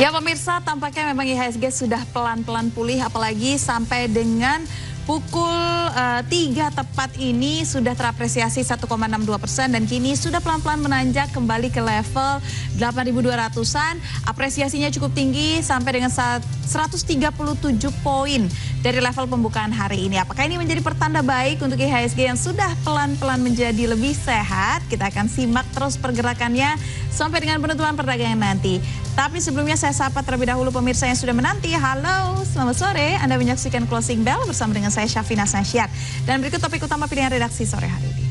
Ya pemirsa, tampaknya memang IHSG sudah pelan-pelan pulih, apalagi sampai dengan pukul 3 tepat ini sudah terapresiasi 1,62% dan kini sudah pelan-pelan menanjak kembali ke level 8.200-an. Apresiasinya cukup tinggi sampai dengan 137 poin dari level pembukaan hari ini. Apakah ini menjadi pertanda baik untuk IHSG yang sudah pelan-pelan menjadi lebih sehat? Kita akan simak terus pergerakannya sampai dengan penutupan perdagangan nanti. Tapi sebelumnya saya sapa terlebih dahulu pemirsa yang sudah menanti. Halo, selamat sore. Anda menyaksikan Closing Bell bersama dengan saya Syafina Nasyar. Dan berikut topik utama pilihan redaksi sore hari ini.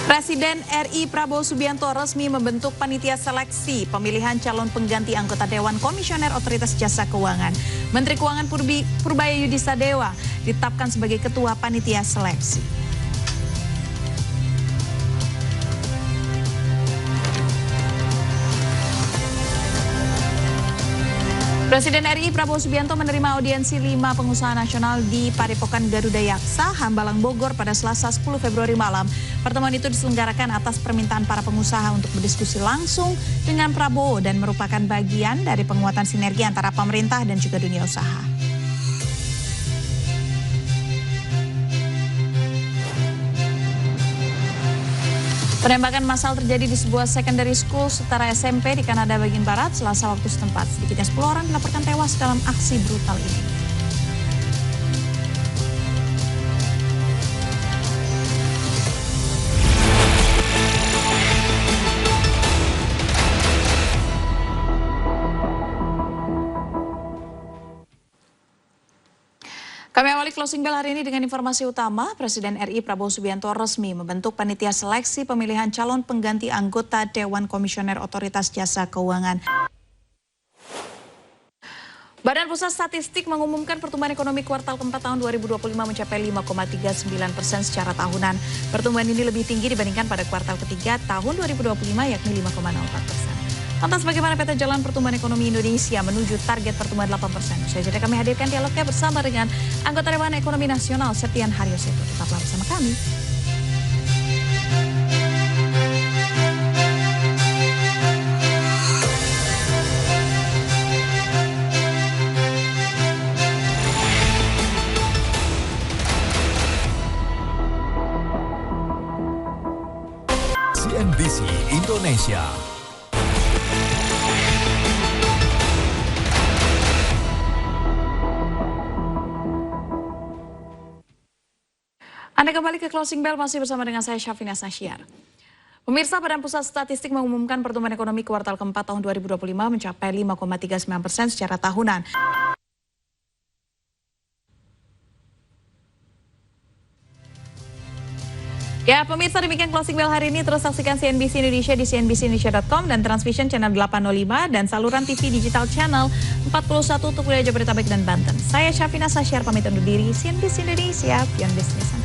Presiden RI Prabowo Subianto resmi membentuk panitia seleksi pemilihan calon pengganti anggota Dewan Komisioner Otoritas Jasa Keuangan. Menteri Keuangan Purbaya Yudhistira Dewa ditetapkan sebagai ketua panitia seleksi. Presiden RI Prabowo Subianto menerima audiensi 5 pengusaha nasional di Padepokan Garuda Yaksa, Hambalang, Bogor pada Selasa 10 Februari malam. Pertemuan itu diselenggarakan atas permintaan para pengusaha untuk berdiskusi langsung dengan Prabowo dan merupakan bagian dari penguatan sinergi antara pemerintah dan juga dunia usaha. Penembakan massal terjadi di sebuah secondary school setara SMP di Kanada bagian barat Selasa waktu setempat. Sedikitnya 10 orang dilaporkan tewas dalam aksi brutal ini. Kami awali Closing Bell hari ini dengan informasi utama. Presiden RI Prabowo Subianto resmi membentuk panitia seleksi pemilihan calon pengganti anggota Dewan Komisioner Otoritas Jasa Keuangan. Badan Pusat Statistik mengumumkan pertumbuhan ekonomi kuartal keempat tahun 2025 mencapai 5,39% secara tahunan. Pertumbuhan ini lebih tinggi dibandingkan pada kuartal ketiga tahun 2025 yakni 5,04%. Lantas bagaimana peta jalan pertumbuhan ekonomi Indonesia menuju target pertumbuhan 8%? Jadi kami hadirkan dialognya bersama dengan anggota Dewan Ekonomi Nasional Septian Haryoseto. Tetaplah bersama kami. CNBC Indonesia. Anda kembali ke Closing Bell masih bersama dengan saya Syafina Nasyar. Pemirsa, Badan Pusat Statistik mengumumkan pertumbuhan ekonomi kuartal keempat tahun 2025 mencapai 5,39% secara tahunan. Ya pemirsa, demikian Closing Bell hari ini. Terus saksikan CNBC Indonesia di cnbcindonesia.com dan Transvision Channel 805 dan saluran TV Digital Channel 41 untuk wilayah Jabodetabek dan Banten. Saya Syafina Nasyar pamit undur diri. CNBC Indonesia, Beyond Business.